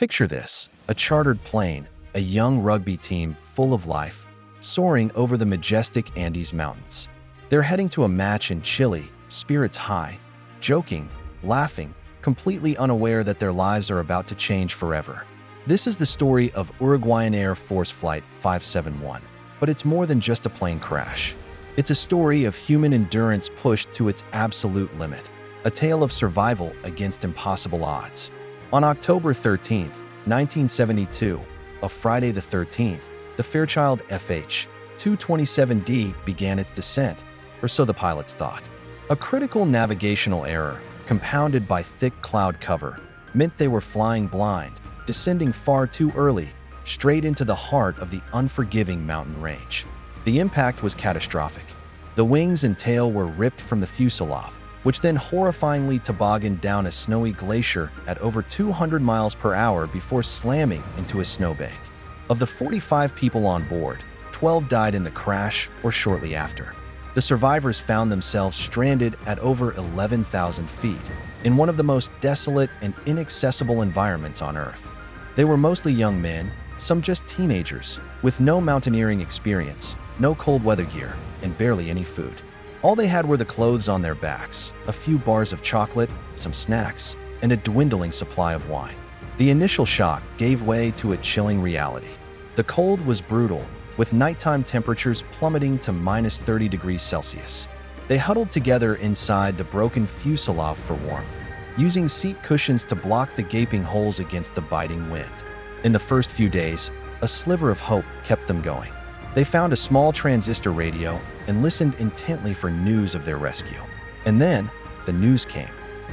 Picture this, a chartered plane, a young rugby team full of life, soaring over the majestic Andes Mountains. They're heading to a match in Chile, spirits high, joking, laughing, completely unaware that their lives are about to change forever. This is the story of Uruguayan Air Force Flight 571, but it's more than just a plane crash. It's a story of human endurance pushed to its absolute limit, a tale of survival against impossible odds. On October 13, 1972, of Friday the 13th, the Fairchild FH-227D began its descent, or so the pilots thought. A critical navigational error, compounded by thick cloud cover, meant they were flying blind, descending far too early, straight into the heart of the unforgiving mountain range. The impact was catastrophic. The wings and tail were ripped from the fuselage, which then horrifyingly tobogganed down a snowy glacier at over 200 miles per hour before slamming into a snowbank. Of the 45 people on board, 12 died in the crash or shortly after. The survivors found themselves stranded at over 11,000 feet, in one of the most desolate and inaccessible environments on Earth. They were mostly young men, some just teenagers, with no mountaineering experience, no cold weather gear, and barely any food. All they had were the clothes on their backs, a few bars of chocolate, some snacks, and a dwindling supply of wine. The initial shock gave way to a chilling reality. The cold was brutal, with nighttime temperatures plummeting to minus 30 degrees Celsius. They huddled together inside the broken fuselage for warmth, using seat cushions to block the gaping holes against the biting wind. In the first few days, a sliver of hope kept them going. They found a small transistor radio and listened intently for news of their rescue. And then, the news came.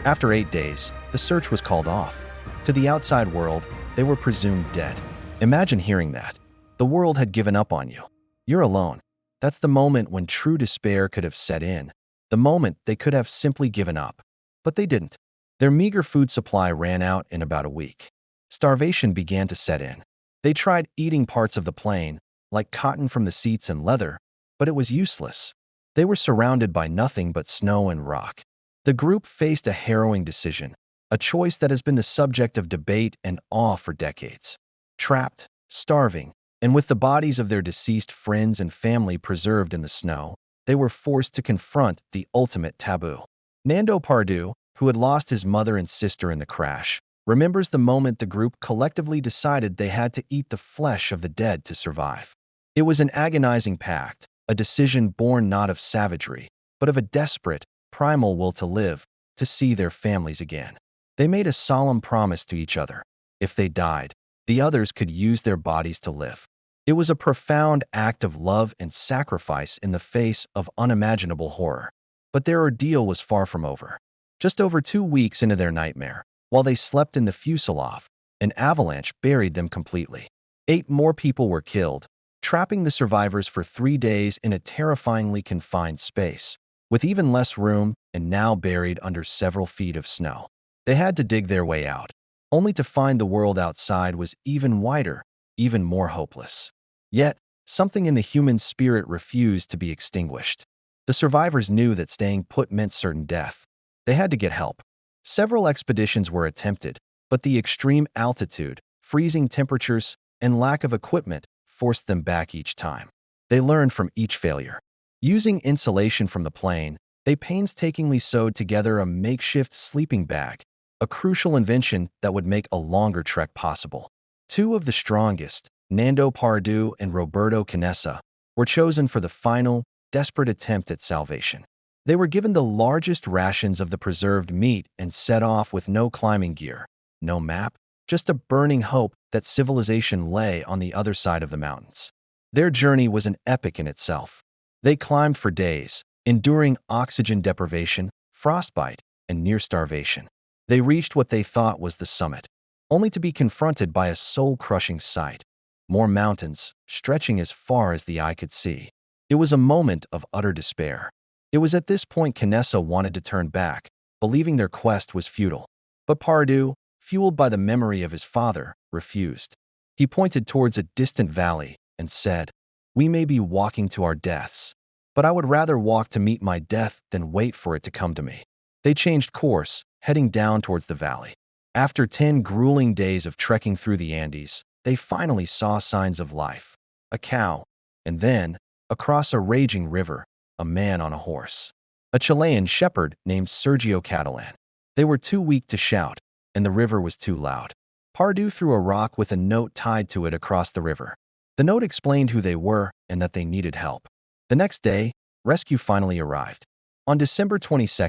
After 8 days, the search was called off. To the outside world, they were presumed dead. Imagine hearing that. The world had given up on you. You're alone. That's the moment when true despair could have set in. The moment they could have simply given up. But they didn't. Their meager food supply ran out in about a week. Starvation began to set in. They tried eating parts of the plane, like cotton from the seats and leather, but it was useless. They were surrounded by nothing but snow and rock. The group faced a harrowing decision, a choice that has been the subject of debate and awe for decades. Trapped, starving, and with the bodies of their deceased friends and family preserved in the snow, they were forced to confront the ultimate taboo. Nando Pardu, who had lost his mother and sister in the crash, remembers the moment the group collectively decided they had to eat the flesh of the dead to survive. It was an agonizing pact, a decision born not of savagery, but of a desperate, primal will to live, to see their families again. They made a solemn promise to each other. If they died, the others could use their bodies to live. It was a profound act of love and sacrifice in the face of unimaginable horror. But their ordeal was far from over. Just over 2 weeks into their nightmare, while they slept in the fuselage, an avalanche buried them completely. 8 more people were killed, trapping the survivors for 3 days in a terrifyingly confined space, with even less room and now buried under several feet of snow. They had to dig their way out, only to find the world outside was even wider, even more hopeless. Yet, something in the human spirit refused to be extinguished. The survivors knew that staying put meant certain death. They had to get help. Several expeditions were attempted, but the extreme altitude, freezing temperatures, and lack of equipment forced them back each time. They learned from each failure. Using insulation from the plane, they painstakingly sewed together a makeshift sleeping bag, a crucial invention that would make a longer trek possible. 2 of the strongest, Nando Pardu and Roberto Canessa, were chosen for the final, desperate attempt at salvation. They were given the largest rations of the preserved meat and set off with no climbing gear, no map, just a burning hope that civilization lay on the other side of the mountains. Their journey was an epic in itself. They climbed for days, enduring oxygen deprivation, frostbite, and near starvation. They reached what they thought was the summit, only to be confronted by a soul-crushing sight. More mountains, stretching as far as the eye could see. It was a moment of utter despair. It was at this point Canessa wanted to turn back, believing their quest was futile. But Pardu, fueled by the memory of his father, refused. He pointed towards a distant valley and said, "We may be walking to our deaths, but I would rather walk to meet my death than wait for it to come to me." They changed course, heading down towards the valley. After 10 grueling days of trekking through the Andes, they finally saw signs of life. A cow, and then, across a raging river, a man on a horse. A Chilean shepherd named Sergio Catalan. They were too weak to shout, and the river was too loud. Pardew threw a rock with a note tied to it across the river. The note explained who they were and that they needed help. The next day, rescue finally arrived. On December 22,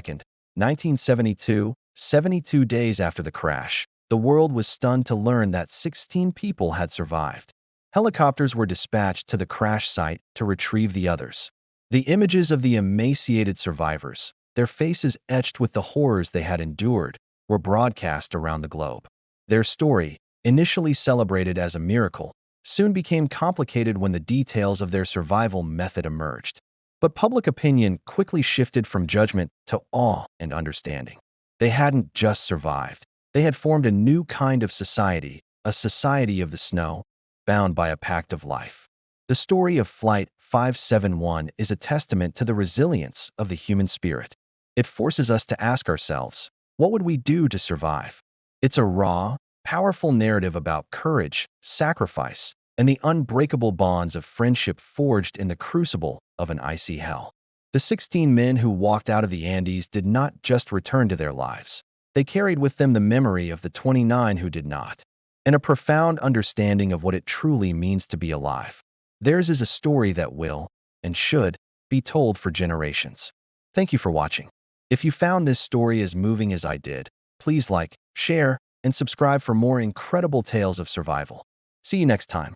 1972, 72 days after the crash, the world was stunned to learn that 16 people had survived. Helicopters were dispatched to the crash site to retrieve the others. The images of the emaciated survivors, their faces etched with the horrors they had endured, were broadcast around the globe. Their story, initially celebrated as a miracle, soon became complicated when the details of their survival method emerged. But public opinion quickly shifted from judgment to awe and understanding. They hadn't just survived. They had formed a new kind of society, a society of the snow, bound by a pact of life. The story of Flight 571 is a testament to the resilience of the human spirit. It forces us to ask ourselves, what would we do to survive? It's a raw, powerful narrative about courage, sacrifice, and the unbreakable bonds of friendship forged in the crucible of an icy hell. The 16 men who walked out of the Andes did not just return to their lives. They carried with them the memory of the 29 who did not, and a profound understanding of what it truly means to be alive. Theirs is a story that will, and should, be told for generations. Thank you for watching. If you found this story as moving as I did, please like, share, and subscribe for more incredible tales of survival. See you next time.